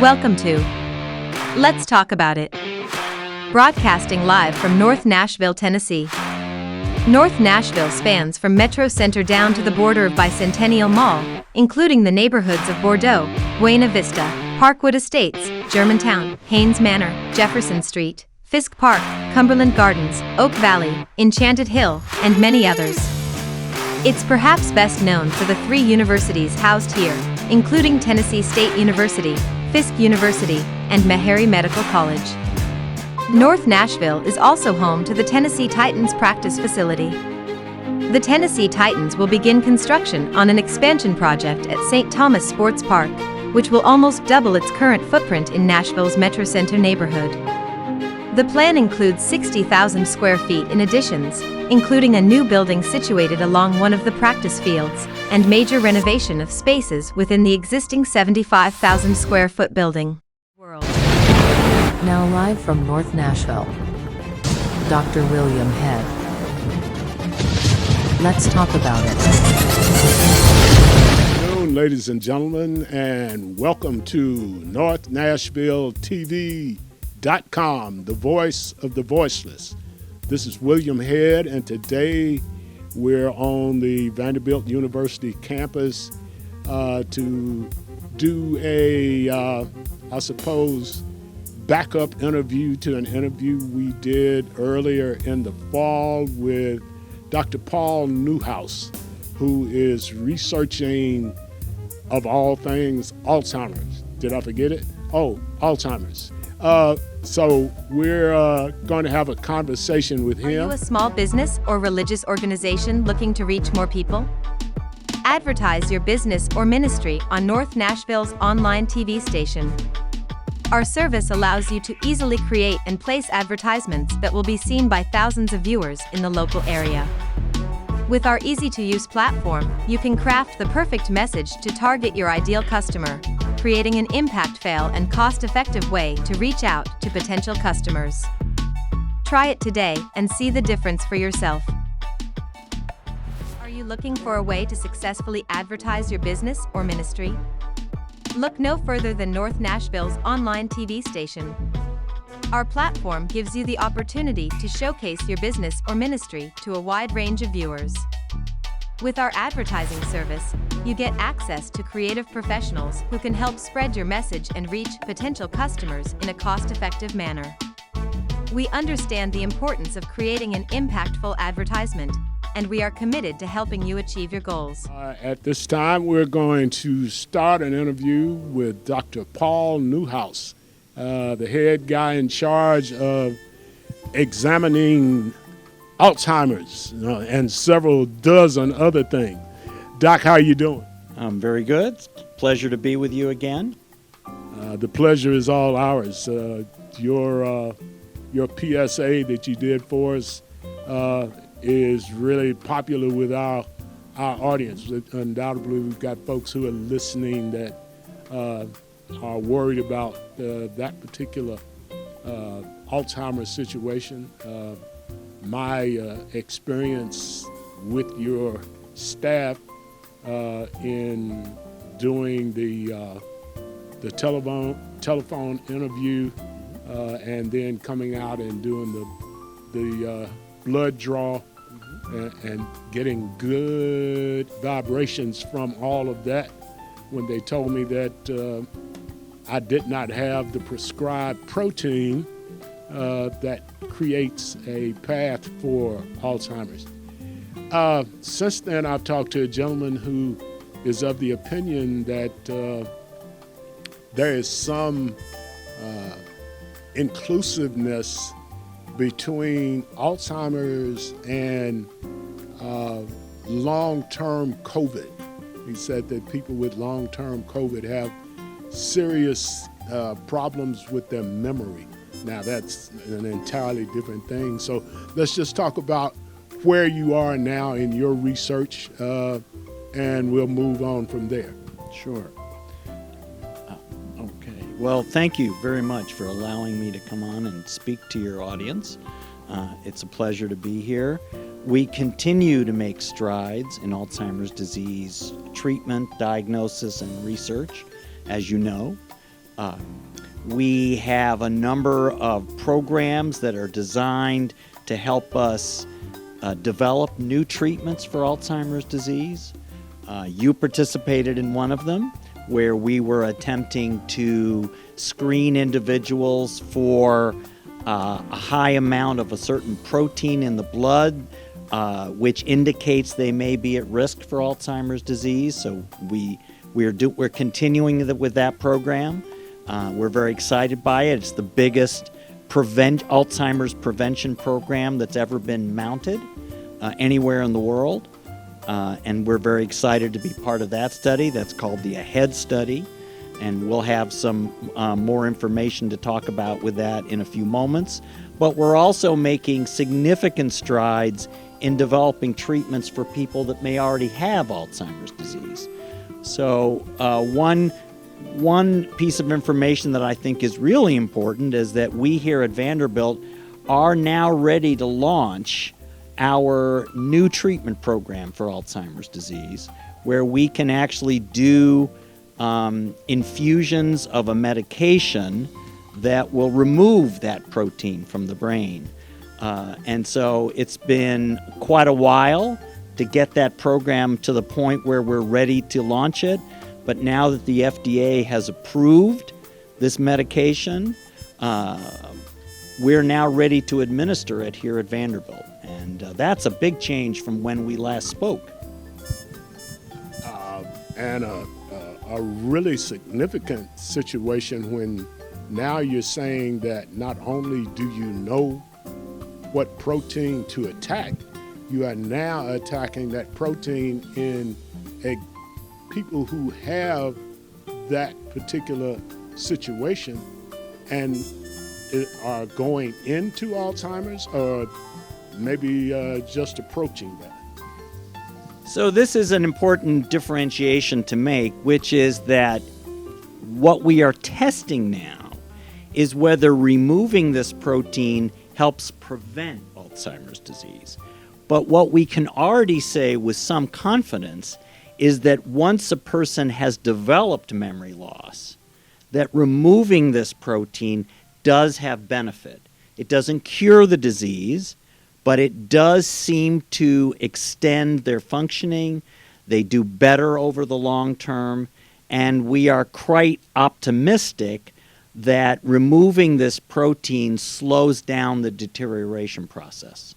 Welcome to Let's Talk About It. Broadcasting live from North Nashville, Tennessee. North Nashville spans from Metro Center down to the border of Bicentennial Mall, including the neighborhoods of Bordeaux, Buena Vista, Parkwood Estates, Germantown, Haynes Manor, Jefferson Street, Fisk Park, Cumberland Gardens, Oak Valley, Enchanted Hill, and many others. It's perhaps best known for the 3 universities housed here, including Tennessee State University, Fisk University, and Meharry Medical College. North Nashville is also home to the Tennessee Titans practice facility. The Tennessee Titans will begin construction on an expansion project at St. Thomas Sports Park, which will almost double its current footprint in Nashville's Metro Center neighborhood. The plan includes 60,000 square feet in additions, including a new building situated along one of the practice fields, and major renovation of spaces within the existing 75,000 square foot building. Now live from North Nashville, Dr. William Head. Let's talk about it. Good afternoon, ladies and gentlemen, and welcome to NorthNashvilleTV.com, the voice of the voiceless. This is William Head, and today we're on the Vanderbilt University campus to do a, backup interview to an interview we did earlier in the fall with Dr. Paul Newhouse, who is researching, of all things, Alzheimer's. Did I forget it? Oh, Alzheimer's. So we're going to have a conversation with him. Are you a small business or religious organization looking to reach more people? Advertise your business or ministry on North Nashville's online TV station. Our service allows you to easily create and place advertisements that will be seen by thousands of viewers in the local area. With our easy-to-use platform, you can craft the perfect message to target your ideal customer, creating an impactful and cost-effective way to reach out to potential customers. Try it today and see the difference for yourself. Are you looking for a way to successfully advertise your business or ministry? Look no further than North Nashville's online TV station. Our platform gives you the opportunity to showcase your business or ministry to a wide range of viewers. With our advertising service, you get access to creative professionals who can help spread your message and reach potential customers in a cost-effective manner. We understand the importance of creating an impactful advertisement, and we are committed to helping you achieve your goals. At this time, we're going to start an interview with Dr. Paul Newhouse, the head guy in charge of examining Alzheimer's and several dozen other things. Doc, how are you doing? I'm very good. Pleasure to be with you again. The pleasure is all ours. Your PSA that you did for us is really popular with our audience. Undoubtedly, we've got folks who are listening that are worried about that particular Alzheimer's situation. My experience with your staff in doing the telephone interview and then coming out and doing the blood draw and getting good vibrations from all of that when they told me that I did not have the prescribed protein that creates a path for Alzheimer's. Since then, I've talked to a gentleman who is of the opinion that there is some inclusiveness between Alzheimer's and long-term COVID. He said that people with long-term COVID have serious problems with their memory. Now, that's an entirely different thing. So let's just talk about where you are now in your research, and we'll move on from there. Sure. Okay. Well, thank you very much for allowing me to come on and speak to your audience. It's a pleasure to be here. We continue to make strides in Alzheimer's disease treatment, diagnosis, and research, as you know. We have a number of programs that are designed to help us develop new treatments for Alzheimer's disease. You participated in one of them where we were attempting to screen individuals for a high amount of a certain protein in the blood, which indicates they may be at risk for Alzheimer's disease. So we're continuing with that program. We're very excited by it. It's the biggest Alzheimer's prevention program that's ever been mounted anywhere in the world. And we're very excited to be part of that study. That's called the AHEAD study. And we'll have some more information to talk about with that in a few moments. But we're also making significant strides in developing treatments for people that may already have Alzheimer's disease. So one piece of information that I think is really important is that we here at Vanderbilt are now ready to launch our new treatment program for Alzheimer's disease, where we can actually do infusions of a medication that will remove that protein from the brain. And so it's been quite a while to get that program to the point where we're ready to launch it. But now that the FDA has approved this medication, we're now ready to administer it here at Vanderbilt. And that's a big change from when we last spoke. And a really significant situation when now you're saying that not only do you know what protein to attack, you are now attacking that protein in people who have that particular situation and are going into Alzheimer's or maybe just approaching that. So this is an important differentiation to make, which is that what we are testing now is whether removing this protein helps prevent Alzheimer's disease. But what we can already say with some confidence is that once a person has developed memory loss, that removing this protein does have benefit. It doesn't cure the disease, but it does seem to extend their functioning. They do better over the long term, and we are quite optimistic that removing this protein slows down the deterioration process.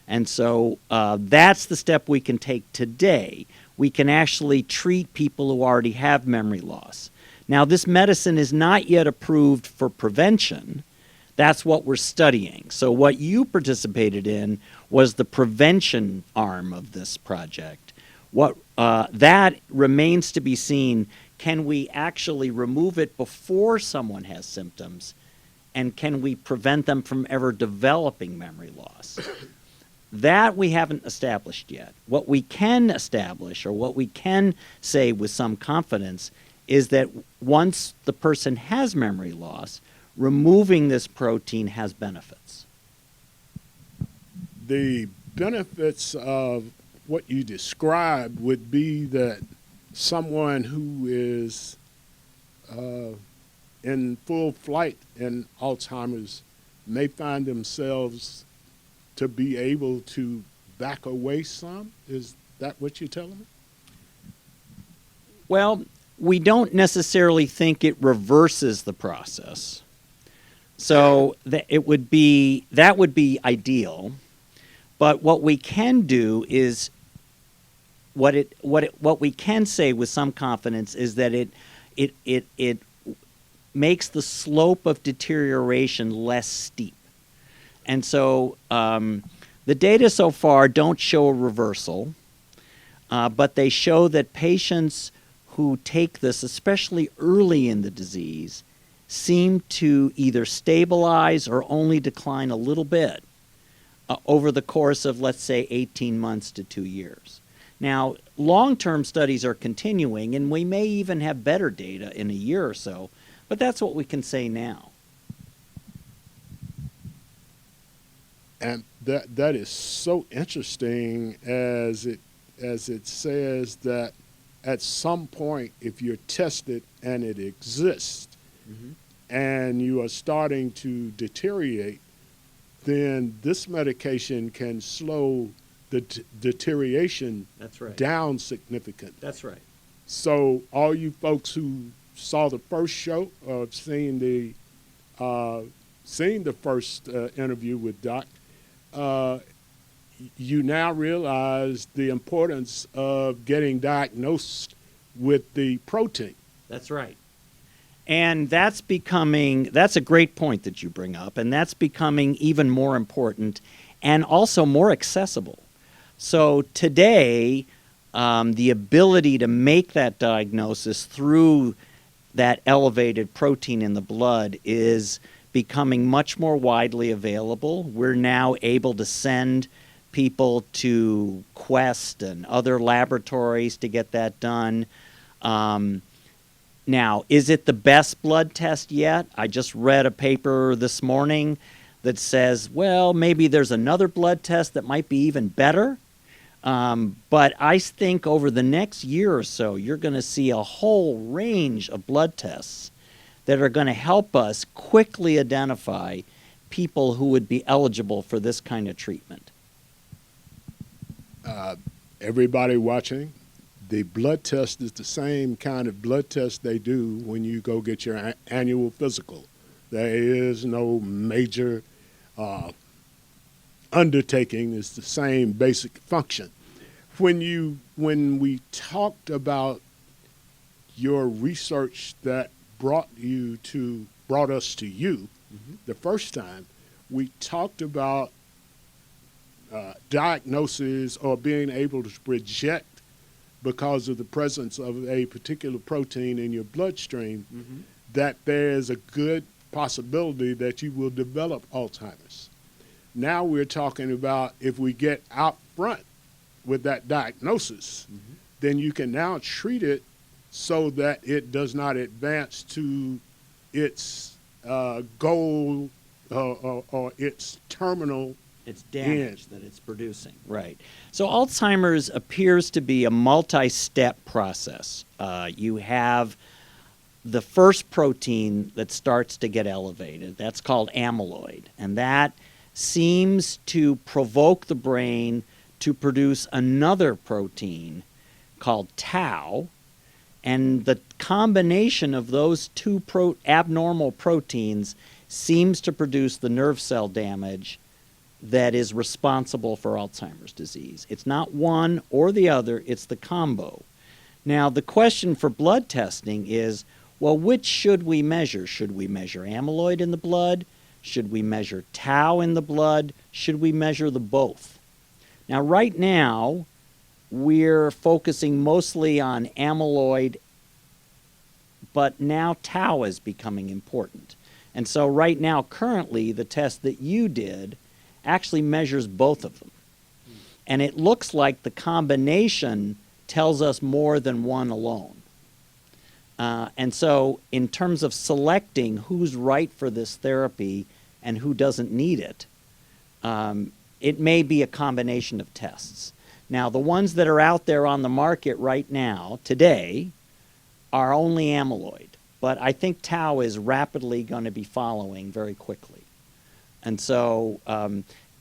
And so that's the step we can take today. We can actually treat people who already have memory loss. Now, this medicine is not yet approved for prevention. That's what we're studying. So what you participated in was the prevention arm of this project. That remains to be seen. Can we actually remove it before someone has symptoms? And can we prevent them from ever developing memory loss? That we haven't established yet. What we can establish, or what we can say with some confidence, is that once the person has memory loss, removing this protein has benefits. The benefits of what you described would be that someone who is in full flight in Alzheimer's may find themselves to be able to back away some? Is that what you're telling me? Well, we don't necessarily think it reverses the process. So that would be ideal. But what we can do is what we can say with some confidence is that it makes the slope of deterioration less steep. And so the data so far don't show a reversal, but they show that patients who take this, especially early in the disease, seem to either stabilize or only decline a little bit over the course of, let's say, 18 months to 2 years. Now, long-term studies are continuing, and we may even have better data in a year or so, but that's what we can say now. And that is so interesting as it says that at some point, if you're tested and it exists, and you are starting to deteriorate, then this medication can slow the deterioration That's right. down significantly. That's right. So all you folks who saw the first show or seen the first interview with Doc, you now realize the importance of getting diagnosed with the protein. That's right. And that's a great point that you bring up, and that's becoming even more important and also more accessible. So today, the ability to make that diagnosis through that elevated protein in the blood is becoming much more widely available. We're now able to send people to Quest and other laboratories to get that done. Now, is it the best blood test yet? I just read a paper this morning that says, well, maybe there's another blood test that might be even better. But I think over the next year or so, you're going to see a whole range of blood tests that are going to help us quickly identify people who would be eligible for this kind of treatment. Everybody watching, the blood test is the same kind of blood test they do when you go get your annual physical. There is no major undertaking. It's the same basic function. When we talked about your research that brought us to you the first time, we talked about diagnosis or being able to project because of the presence of a particular protein in your bloodstream, that there's a good possibility that you will develop Alzheimer's. Now we're talking about if we get out front with that diagnosis, then you can now treat it so that it does not advance to its goal or its terminal. It's damage that it's producing. Right. So Alzheimer's appears to be a multi-step process. You have the first protein that starts to get elevated. That's called amyloid. And that seems to provoke the brain to produce another protein called tau. And the combination of those two abnormal proteins seems to produce the nerve cell damage that is responsible for Alzheimer's disease. It's not one or the other, it's the combo. Now, the question for blood testing is, well, which should we measure? Should we measure amyloid in the blood? Should we measure tau in the blood? Should we measure the both? Now, right now, we're focusing mostly on amyloid, but now tau is becoming important. And so right now, currently, the test that you did actually measures both of them. And it looks like the combination tells us more than one alone. And so in terms of selecting who's right for this therapy and who doesn't need it, it may be a combination of tests. Now, the ones that are out there on the market right now, today, are only amyloid. But I think tau is rapidly going to be following very quickly. And so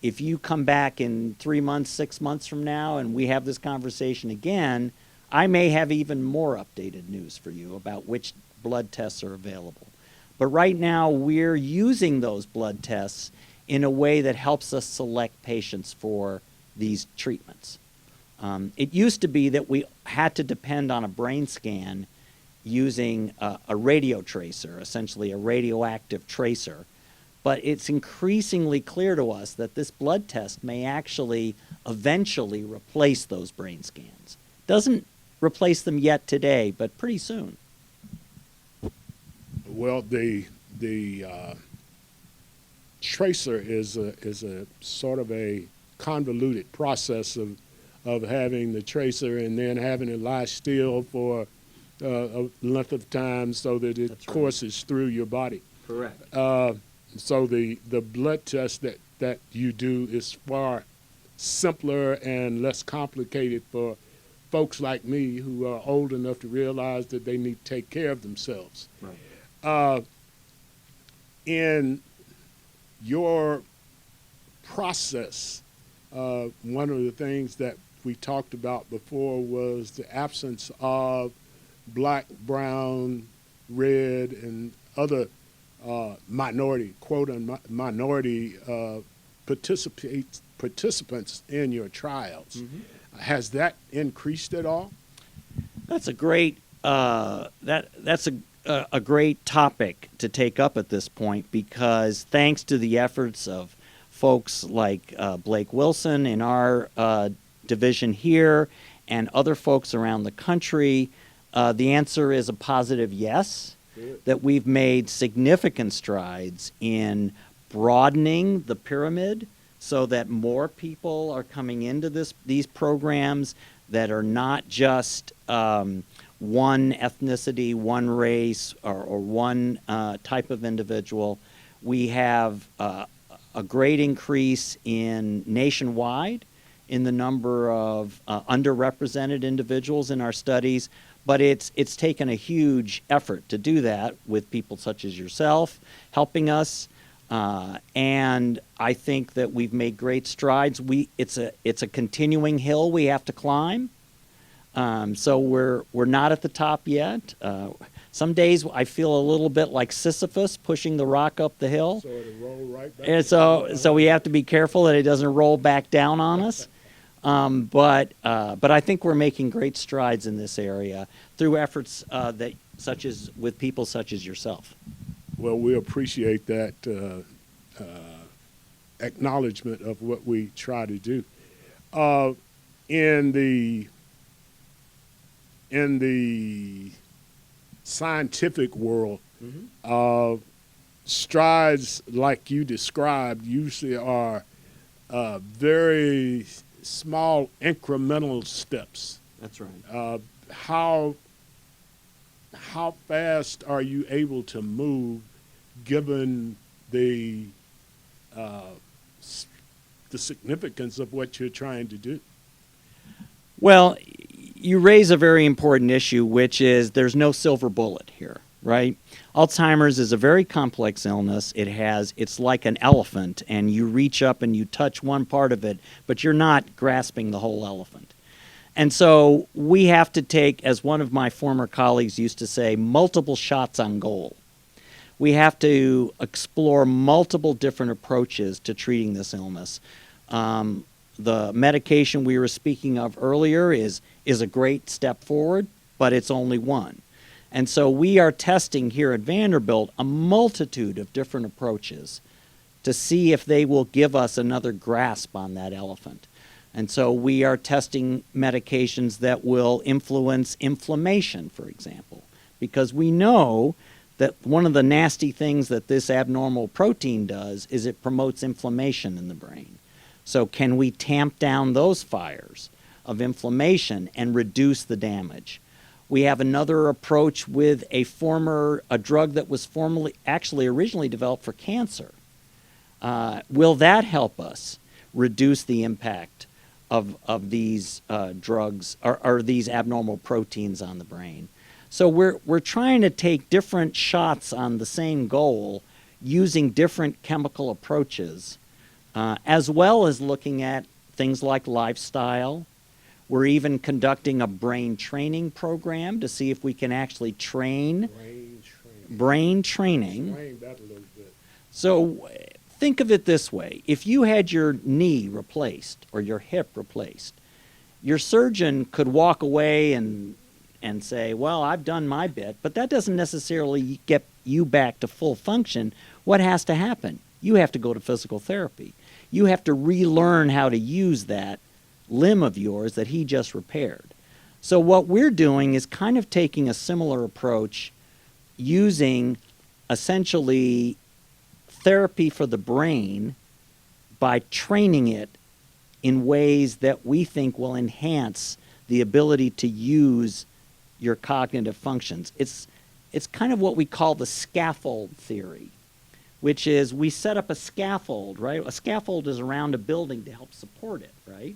if you come back in 3 months, 6 months from now, and we have this conversation again, I may have even more updated news for you about which blood tests are available. But right now, we're using those blood tests in a way that helps us select patients for these treatments. It used to be that we had to depend on a brain scan using a radio tracer, essentially a radioactive tracer. But it's increasingly clear to us that this blood test may actually eventually replace those brain scans. Doesn't replace them yet today, but pretty soon. Well, the tracer is a sort of a convoluted process of having the tracer and then having it lie still for a length of time so that it courses through your body. Correct. So the blood test that you do is far simpler and less complicated for folks like me who are old enough to realize that they need to take care of themselves. Right. in your process, one of the things that we talked about before was the absence of black, brown, red, and other minority, minority participants in your trials. Has that increased at all? That's a great that's a great topic to take up at this point, because thanks to the efforts of folks like Blake Wilson in our division here and other folks around the country, the answer is a positive yes. Good. That we've made significant strides in broadening the pyramid so that more people are coming into these programs that are not just one ethnicity, one race, or one type of individual. We have a great increase in nationwide in the number of underrepresented individuals in our studies, but it's taken a huge effort to do that with people such as yourself helping us, and I think that we've made great strides. It's a continuing hill we have to climb. So we're not at the top yet. Some days I feel a little bit like Sisyphus pushing the rock up the hill. So it'll roll right back. And so we have to be careful that it doesn't roll back down on us. But I think we're making great strides in this area through efforts such as with people such as yourself. Well, we appreciate that acknowledgement of what we try to do. In the scientific world, strides like you described usually are very small incremental steps. That's right. How fast are you able to move given the significance of what you're trying to do? Well, you raise a very important issue, which is there's no silver bullet here, right? Alzheimer's is a very complex illness. It's like an elephant, and you reach up and you touch one part of it, but you're not grasping the whole elephant. And so we have to take, as one of my former colleagues used to say, multiple shots on goal. We have to explore multiple different approaches to treating this illness. The medication we were speaking of earlier is a great step forward, but it's only one. And so we are testing here at Vanderbilt a multitude of different approaches to see if they will give us another grasp on that elephant. And so we are testing medications that will influence inflammation, for example, because we know that one of the nasty things that this abnormal protein does is it promotes inflammation in the brain. So can we tamp down those fires of inflammation and reduce the damage? We have another approach with a drug that was originally developed for cancer. Will that help us reduce the impact of these drugs or these abnormal proteins on the brain? So we're trying to take different shots on the same goal using different chemical approaches, as well as looking at things like lifestyle. We're even conducting a brain training program to see if we can actually train. Brain training. Explain that a little bit. So think of it this way. If you had your knee replaced or your hip replaced, your surgeon could walk away and say, well, I've done my bit, but that doesn't necessarily get you back to full function. What has to happen? You have to go to physical therapy. You have to relearn how to use that limb of yours that he just repaired. So what we're doing is kind of taking a similar approach, using essentially therapy for the brain by training it in ways that we think will enhance the ability to use your cognitive functions. It's kind of what we call the scaffold theory, which is we set up a scaffold, right? A scaffold is around a building to help support it, right?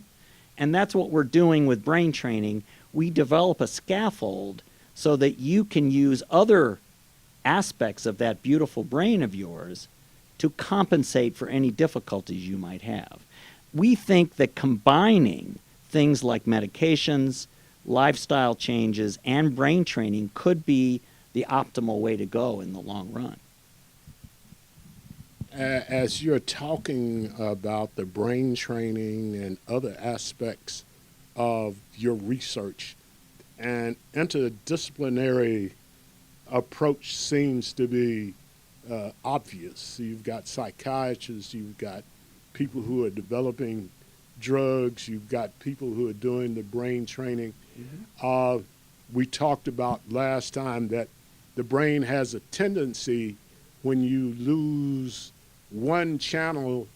And that's what we're doing with brain training. We develop a scaffold so that you can use other aspects of that beautiful brain of yours to compensate for any difficulties you might have. We think that combining things like medications, lifestyle changes, and brain training could be the optimal way to go in the long run. As you're talking about the brain training and other aspects of your research, an interdisciplinary approach seems to be obvious. You've got psychiatrists, you've got people who are developing drugs, you've got people who are doing the brain training. We talked about last time that the brain has a tendency, when you lose one channel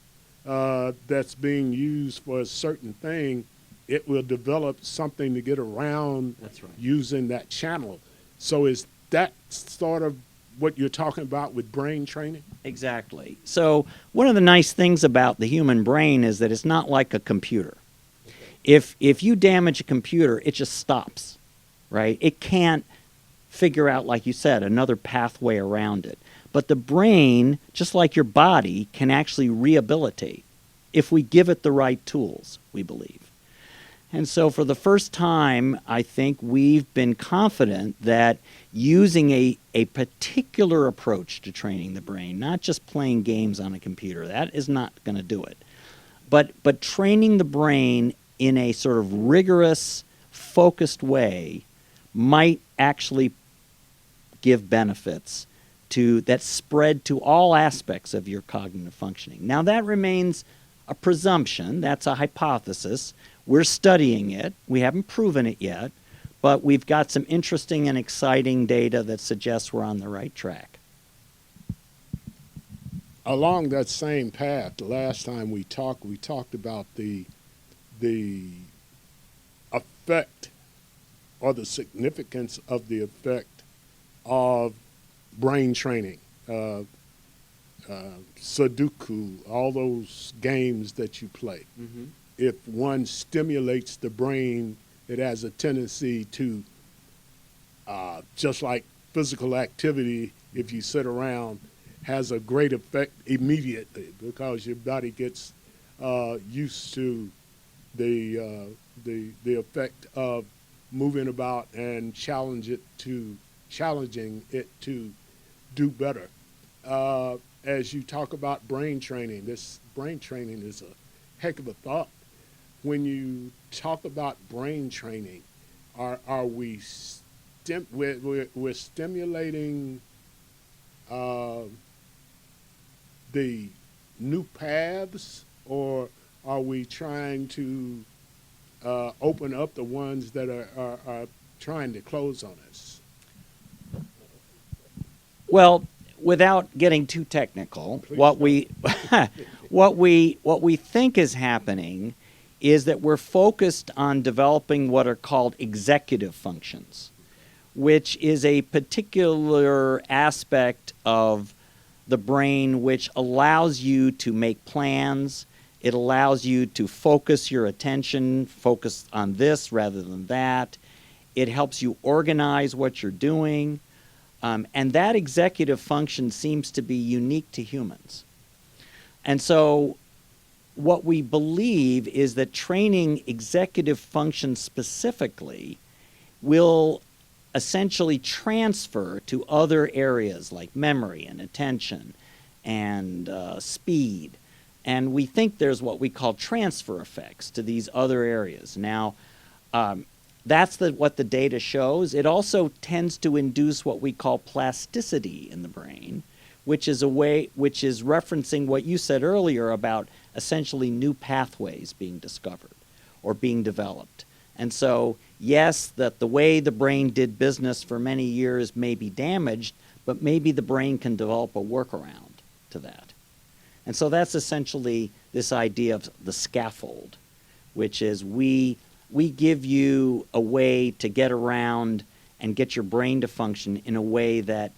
that's being used for a certain thing, it will develop something to get around That's right. using that channel. So is that sort of what you're talking about with brain training? Exactly. So one of the nice things about the human brain is that it's not like a computer. If you damage a computer, it just stops, right? It can't figure out, like you said, another pathway around it. But the brain, just like your body, can actually rehabilitate if we give it the right tools, we believe. And so for the first time, I think we've been confident that using a particular approach to training the brain, not just playing games on a computer, that is not going to do it. But training the brain in a sort of rigorous, focused way might actually give benefits that spread to all aspects of your cognitive functioning. Now that remains a presumption, that's a hypothesis. We're studying it. We haven't proven it yet, but we've got some interesting and exciting data that suggests we're on the right track. Along that same path, the last time we talked about the effect or the significance of the effect of brain training, Sudoku, all those games that you play. Mm-hmm. If one stimulates the brain, it has a tendency to, just like physical activity, if you sit around, has a great effect immediately because your body gets used to the effect of moving about and challenging it to do better. As you talk about brain training, this brain training is a heck of a thought. When you talk about brain training, are we we're stimulating the new paths, or are we trying to open up the ones that are trying to close on us? Well, without getting too technical, Please what we think is happening is that we're focused on developing what are called executive functions, which is a particular aspect of the brain which allows you to make plans. It allows you to focus your attention, focus on this rather than that. It helps you organize what you're doing. And that executive function seems to be unique to humans. And so what we believe is that training executive function specifically will essentially transfer to other areas like memory and attention and speed. And we think there's what we call transfer effects to these other areas. Now, that's what the data shows. It also tends to induce what we call plasticity in the brain, which is referencing what you said earlier about essentially new pathways being discovered or being developed. And so, yes, that the way the brain did business for many years may be damaged, but maybe the brain can develop a workaround to that. And so that's essentially this idea of the scaffold, which is we give you a way to get around and get your brain to function in a way that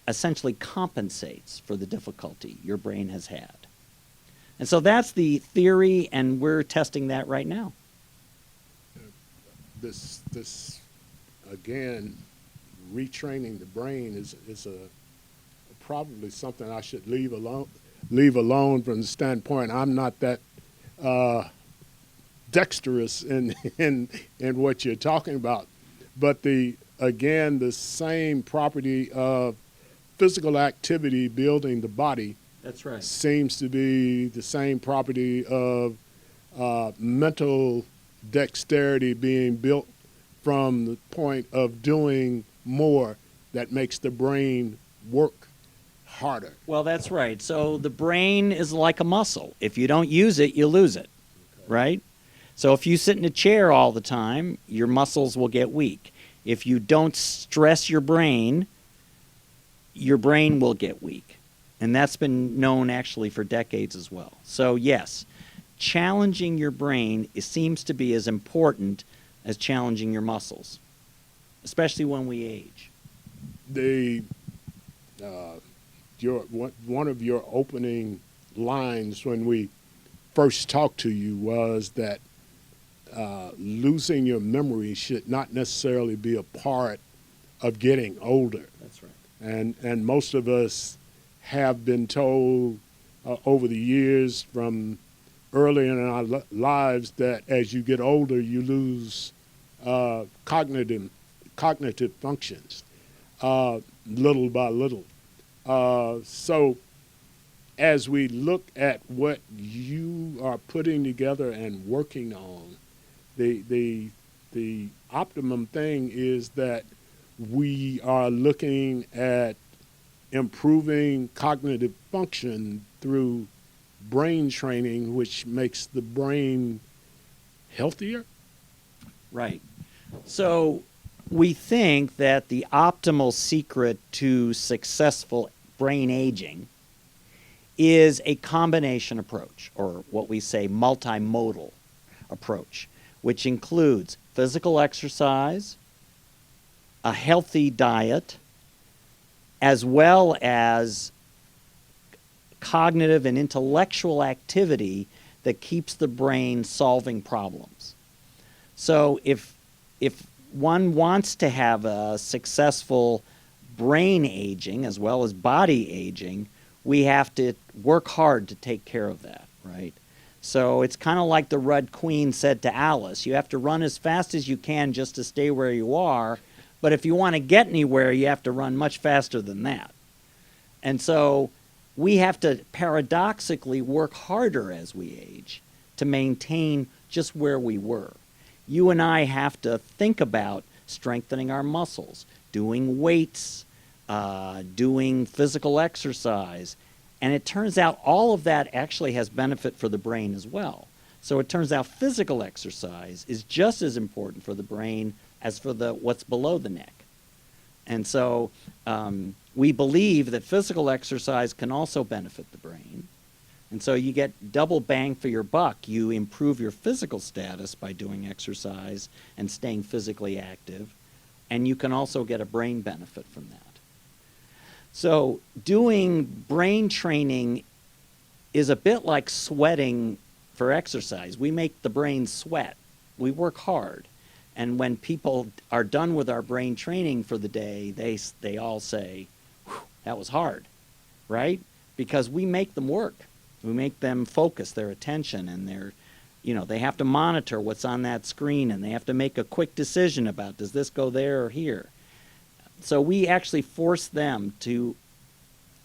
essentially compensates for the difficulty your brain has had. And so that's the theory, and we're testing that right now. This again retraining the brain is probably something I should leave alone from the standpoint I'm not that dexterous in what you're talking about. But the same property of physical activity building the body That's right. seems to be the same property of mental dexterity being built from the point of doing more that makes the brain work harder. Well, that's right. So the brain is like a muscle. If you don't use it, you lose it, right? So if you sit in a chair all the time, your muscles will get weak. If you don't stress your brain will get weak. And that's been known actually for decades as well. So yes, challenging your brain seems to be as important as challenging your muscles, especially when we age. One of your opening lines when we first talked to you was that losing your memory should not necessarily be a part of getting older. That's right. And most of us have been told over the years from early in our lives that as you get older, you lose cognitive functions little by little. So as we look at what you are putting together and working on, the optimum thing is that we are looking at improving cognitive function through brain training, which makes the brain healthier. Right. So we think that the optimal secret to successful brain aging is a combination approach, or what we say multimodal approach, which includes physical exercise, a healthy diet, as well as cognitive and intellectual activity that keeps the brain solving problems. So if one wants to have a successful brain aging as well as body aging, we have to work hard to take care of that, right? So it's kind of like the Red Queen said to Alice, you have to run as fast as you can just to stay where you are, but if you want to get anywhere, you have to run much faster than that. And so we have to paradoxically work harder as we age to maintain just where we were. You and I have to think about strengthening our muscles, doing weights, doing physical exercise. And it turns out all of that actually has benefit for the brain as well. So it turns out physical exercise is just as important for the brain as for what's below the neck. And so we believe that physical exercise can also benefit the brain. And so you get double bang for your buck. You improve your physical status by doing exercise and staying physically active, and you can also get a brain benefit from that. So doing brain training is a bit like sweating for exercise. We make the brain sweat. We work hard. And when people are done with our brain training for the day, they all say, that was hard, right? Because we make them work. We make them focus their attention, and they have to monitor what's on that screen, and they have to make a quick decision about, does this go there or here? So we actually force them to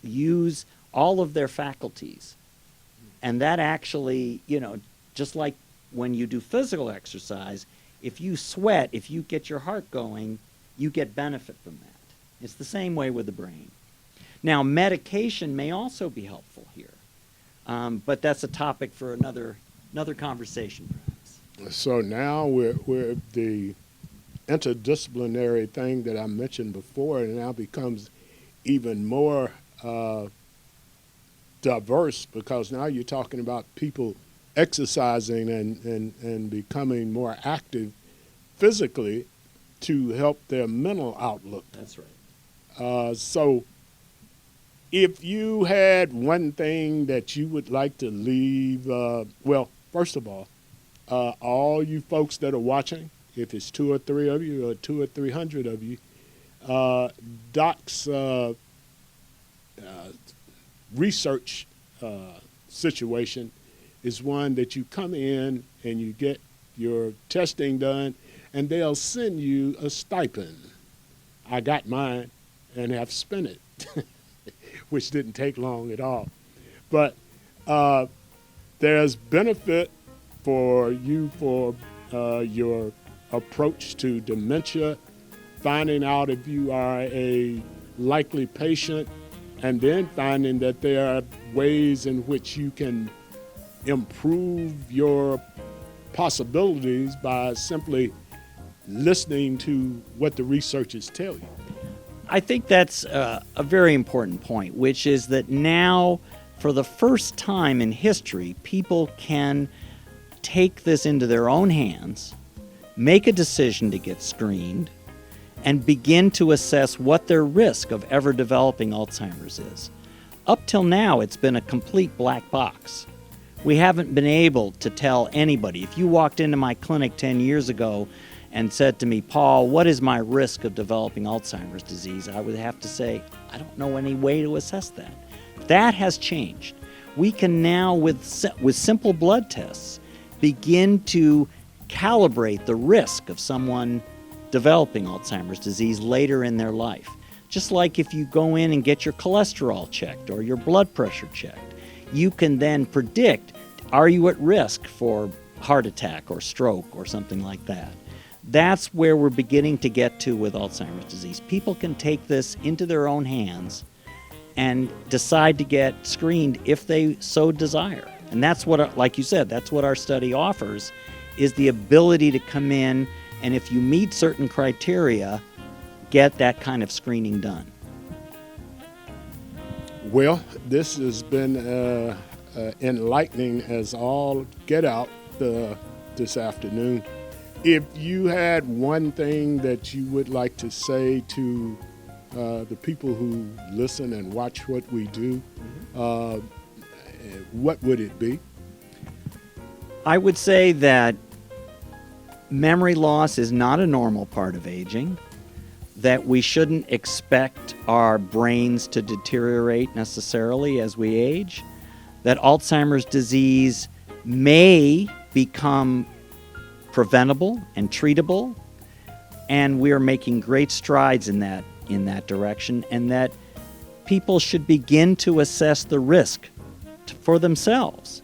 use all of their faculties. And that actually, just like when you do physical exercise, if you sweat, if you get your heart going, you get benefit from that. It's the same way with the brain. Now, medication may also be helpful here, but that's a topic for another conversation, perhaps. So now we're the interdisciplinary thing that I mentioned before, and now becomes even more diverse, because now you're talking about people exercising and becoming more active physically to help their mental outlook. That's right. So if you had one thing that you would like to leave, well, first of all you folks that are watching, if it's 2 or 3 of you or 200 or 300 of you, Doc's research situation is one that you come in and you get your testing done, and they'll send you a stipend. I got mine and have spent it, which didn't take long at all. But there's benefit for you for your approach to dementia, finding out if you are a likely patient, and then finding that there are ways in which you can improve your possibilities by simply listening to what the researchers tell you. I think that's a very important point, which is that now, for the first time in history, people can take this into their own hands, make a decision to get screened, and begin to assess what their risk of ever developing Alzheimer's is. Up till now, it's been a complete black box. We haven't been able to tell anybody. If you walked into my clinic 10 years ago and said to me, Paul, what is my risk of developing Alzheimer's disease? I would have to say, I don't know any way to assess that. That has changed. We can now, with simple blood tests, begin to calibrate the risk of someone developing Alzheimer's disease later in their life. Just like if you go in and get your cholesterol checked or your blood pressure checked, you can then predict, are you at risk for heart attack or stroke or something like that? That's where we're beginning to get to with Alzheimer's disease. People can take this into their own hands and decide to get screened if they so desire. And that's what, like you said, that's what our study offers, is the ability to come in and, if you meet certain criteria, get that kind of screening done. Well, this has been enlightening as all get out this afternoon. If you had one thing that you would like to say to the people who listen and watch what we do, what would it be? I would say that memory loss is not a normal part of aging, that we shouldn't expect our brains to deteriorate necessarily as we age, that Alzheimer's disease may become preventable and treatable, and we are making great strides in that direction, and that people should begin to assess the risk for themselves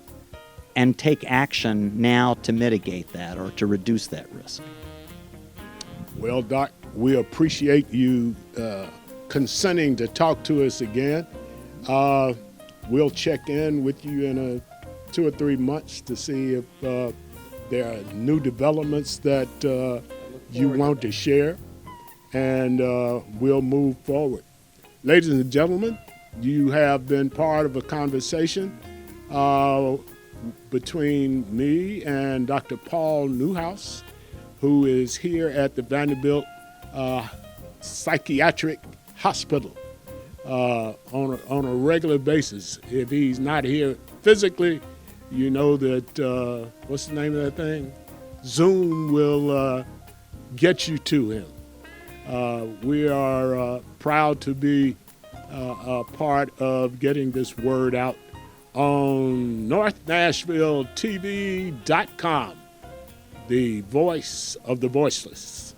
and take action now to mitigate that or to reduce that risk. Well, Doc, we appreciate you consenting to talk to us again. We'll check in with you in 2 or 3 months to see if there are new developments that you want to share, and we'll move forward. Ladies and gentlemen, you have been part of a conversation between me and Dr. Paul Newhouse, who is here at the Vanderbilt Psychiatric Hospital on a regular basis. If he's not here physically, you know that, what's the name of that thing? Zoom will get you to him. We are proud to be a part of getting this word out on NorthNashvilleTV.com, the voice of the voiceless.